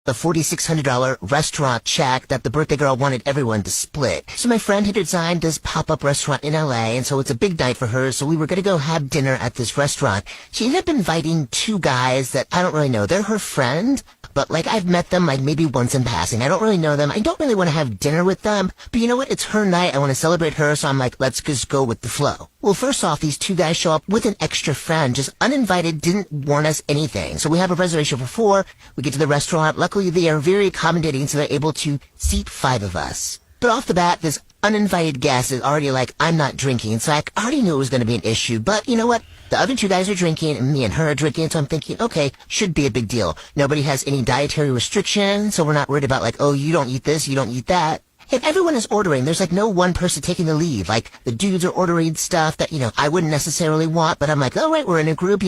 a $4,600 restaurant check that the birthday girl wanted everyone to split. So my friend had designed this pop-up restaurant in LA, and so it's a big night for her, so we were going to go have dinner at this restaurant. She ended up inviting two guys that I don't really know. They're her friend, but like I've met them like maybe once in passing. I don't really know them. I don't really want to have dinner with them, but you know what? It's her night. I want to celebrate her, so I'm like, let's just go with the flow. Well, first off, these two guys show up with an extra friend, just uninvited, didn't warn us anything. So we have a reservation for 4. We get to the restaurant. Luckily, they are very accommodating, so they're able to seat 5 of us. But off the bat, this uninvited guest is already like, I'm not drinking, so I already knew it was going to be an issue. But you know what? The other two guys are drinking, and me and her are drinking, so I'm thinking, okay, should be a big deal. Nobody has any dietary restrictions, so we're not worried about like, oh, you don't eat this, you don't eat that. And everyone is ordering. There's like no one person taking the lead. Like the dudes are ordering stuff that, I wouldn't necessarily want, but I'm like, all right, we're in a group,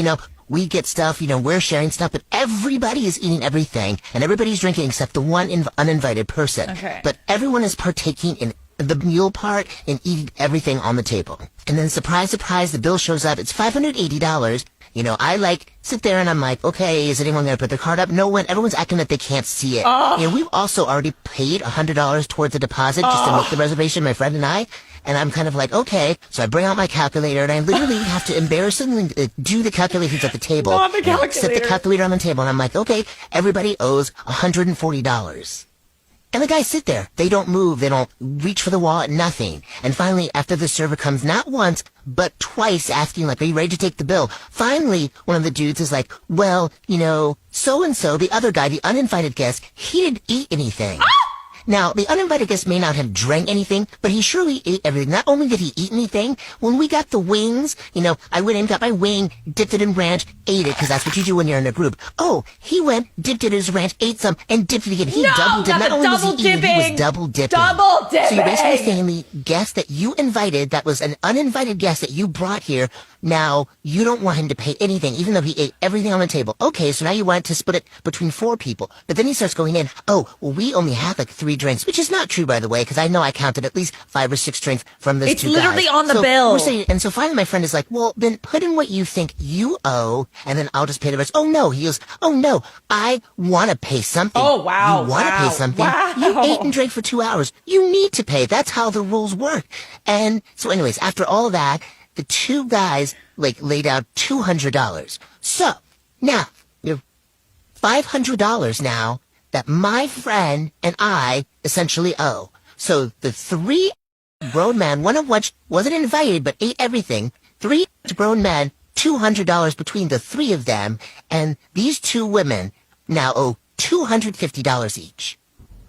we get stuff, we're sharing stuff, but everybody is eating everything, and everybody's drinking except the one uninvited person. Okay. But everyone is partaking in the meal part and eating everything on the table. And then surprise, surprise, the bill shows up. It's $580. I sit there and I'm like, okay, is anyone going to put their card up? No one. Everyone's acting like they can't see it. Oh. We've also already paid $100 towards the deposit just to make the reservation, my friend and I. And I'm kind of like, okay. So I bring out my calculator and I literally have to embarrassingly do the calculations at the table. Not the calculator. Set the calculator on the table and I'm like, okay, everybody owes $140. And the guys sit there. They don't move. They don't reach for the wallet, nothing. And finally, after the server comes not once, but twice asking, like, are you ready to take the bill? Finally, one of the dudes is like, well, so-and-so, the other guy, the uninvited guest, he didn't eat anything. Now, the uninvited guest may not have drank anything, but he surely ate everything. Not only did he eat anything, when we got the wings, I went and got my wing, dipped it in ranch, ate it, because that's what you do when you're in a group. Oh, he went, dipped it in his ranch, ate some, and dipped it again. He double dipped. Not only was he eating, he was double dipping. Double dipping! So you're basically saying the guest that you invited, that was an uninvited guest that you brought here, now you don't want him to pay anything, even though he ate everything on the table. Okay, so now you want to split it between 4 people. But then he starts going in, oh, well, we only have like 3 drinks, which is not true, by the way, because I know I counted at least 5 or 6 drinks from those It's 2 guys. literally on the So bill. we're saying, and so finally my friend is like, well, then put in what you think you owe, and then I'll just pay the rest. Oh, no. He goes, oh, no, I want to pay something. Oh, wow. You want to pay something? Wow. You ate and drank for 2 hours. You need to pay. That's how the rules work. And so anyways, after all of that, the 2 guys, laid out $200. So, now, $500 now that my friend and I essentially owe. So the 3 grown men, one of which wasn't invited but ate everything, 3 grown men, $200 between the 3 of them, and these 2 women now owe $250 each.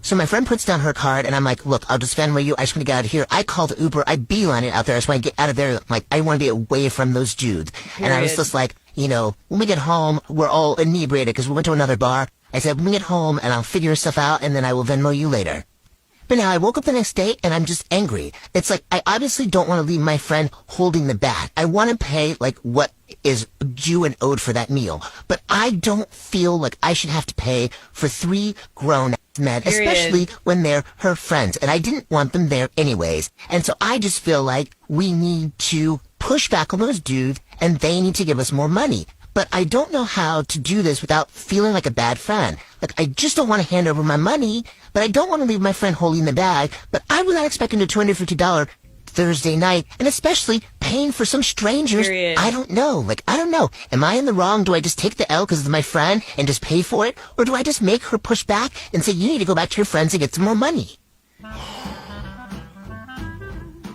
So my friend puts down her card, and I'm like, look, I'll just Venmo you. I just want to get out of here. I called the Uber. I beeline it out there. I just want to get out of there. Like, I want to be away from those dudes. Period. And I was just like, when we get home, we're all inebriated because we went to another bar. I said, when we get home, and I'll figure stuff out, and then I will Venmo you later. But now I woke up the next day, and I'm just angry. It's like, I obviously don't want to leave my friend holding the bag. I want to pay, what is due and owed for that meal. But I don't feel like I should have to pay for 3 grown men, Period. especially when they're her friends. And I didn't want them there anyways. And so I just feel like we need to push back on those dudes, and they need to give us more money. But I don't know how to do this without feeling like a bad friend. I just don't want to hand over my money, but I don't want to leave my friend holding the bag. But I was not expecting a $250 Thursday night, and especially paying for some strangers. Period. I don't know. I don't know. Am I in the wrong? Do I just take the L because it's my friend and just pay for it? Or do I just make her push back and say, you need to go back to your friends and get some more money?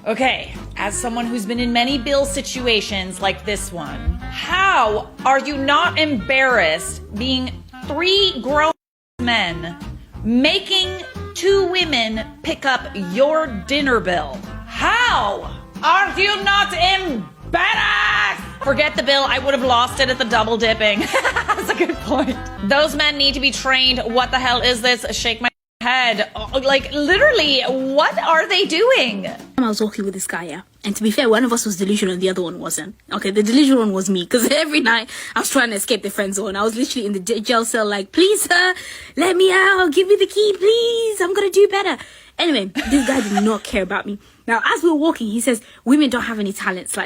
Okay, as someone who's been in many bill situations like this one, how are you not embarrassed being 3 grown men making 2 women pick up your dinner bill? How are you not embarrassed? Forget the bill. I would have lost it at the double dipping. That's a good point. Those men need to be trained. What the hell is this? Shake my head. Literally, what are they doing? I was walking with this guy, yeah. And to be fair, one of us was delusional and the other one wasn't. Okay, the delusional one was me, because every night I was trying to escape the friend zone. I was literally in the jail cell like, please, sir, let me out. Give me the key, please. I'm going to do better. Anyway, this guy did not care about me. Now, as we were walking, he says, women don't have any talents,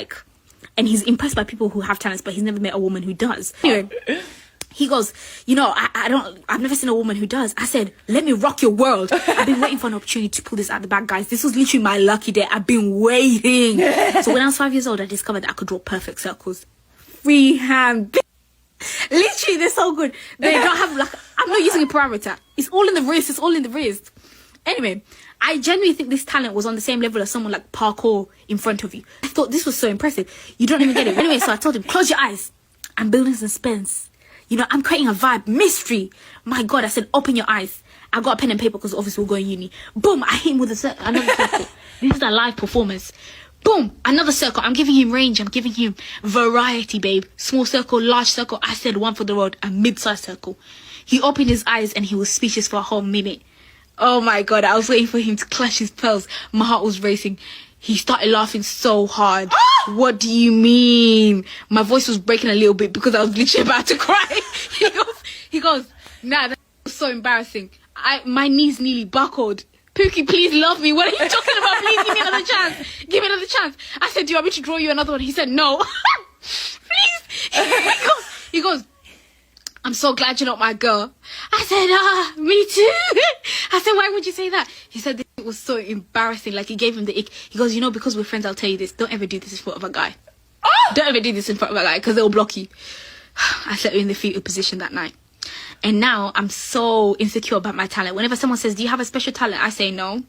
and he's impressed by people who have talents, but he's never met a woman who does. Anyway, He goes, you know, I've never seen a woman who does. I said, let me rock your world. I've been waiting for an opportunity to pull this out the bag, guys. This was literally my lucky day. I've been waiting. So when I was 5 years old, I discovered that I could draw perfect circles. Freehand. Literally, they're so good. They don't have, like, I'm not using a parameter. It's all in the wrist. It's all in the wrist. Anyway, I genuinely think this talent was on the same level as someone like parkour in front of you. I thought this was so impressive. You don't even get it. Anyway, so I told him, close your eyes. I'm building suspense. You know, I'm creating a vibe, mystery. My God, I said, open your eyes. I got a pen and paper because obviously we're going uni. Boom, I hit him with another circle. This is a live performance. Boom, another circle. I'm giving him range. I'm giving him variety, babe. Small circle, large circle. I said one for the road, a mid-sized circle. He opened his eyes and he was speechless for a whole minute. Oh my God, I was waiting for him to clutch his pearls. My heart was racing. He started laughing so hard. What do you mean? My voice was breaking a little bit because I was literally about to cry. He goes, nah, that was so embarrassing. My knees nearly buckled. Pookie, please love me. What are you talking about? Please give me another chance. Give me another chance. I said, do you want me to draw you another one? He said, no. Please. He goes, I'm so glad you're not my girl. I said, me too. I said, why would you say that? He said it was so embarrassing. Like, it gave him the ick. He goes, you know, because we're friends, I'll tell you this. Don't ever do this in front of a guy. Don't ever do this in front of a guy because they'll block you. I slept in the fetal position that night. And now I'm so insecure about my talent. Whenever someone says, do you have a special talent? I say no.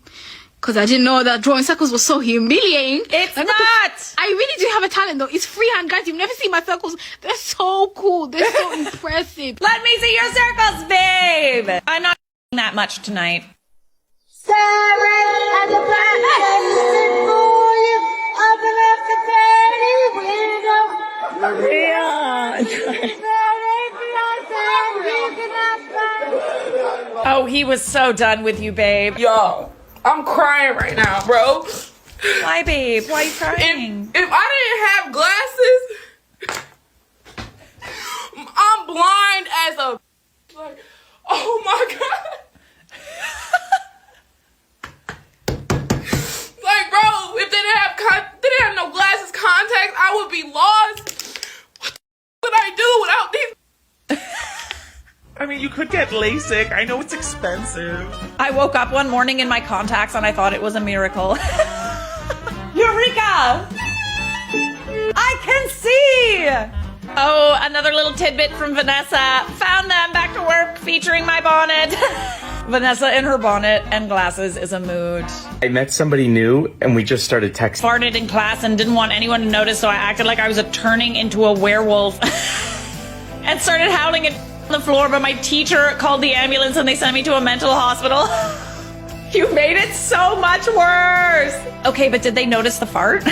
Because I didn't know that drawing circles was so humiliating. It's like, not! I really do have a talent, though. It's freehand, guys. You've never seen my circles. They're so cool. They're so impressive. Let me see your circles, babe! I'm not that much tonight. Oh, he was so done with you, babe. Yo, I'm crying right now, bro. Why, babe? Why are you crying? If I didn't have glasses, I'm blind as a... Like, oh my God. Like, bro, if they didn't have no glasses, contacts, I would be lost. What would I do without these? I mean, you could get LASIK. I know it's expensive. I woke up one morning in my contacts and I thought it was a miracle. Eureka! I can see! Oh, another little tidbit from Vanessa. Found them, back to work, featuring my bonnet. Vanessa in her bonnet and glasses is a mood. I met somebody new and we just started texting. Farted in class and didn't want anyone to notice, so I acted like I was turning into a werewolf. And started howling at the floor, but my teacher called the ambulance and they sent me to a mental hospital. You made it so much worse. Okay, but did they notice the fart?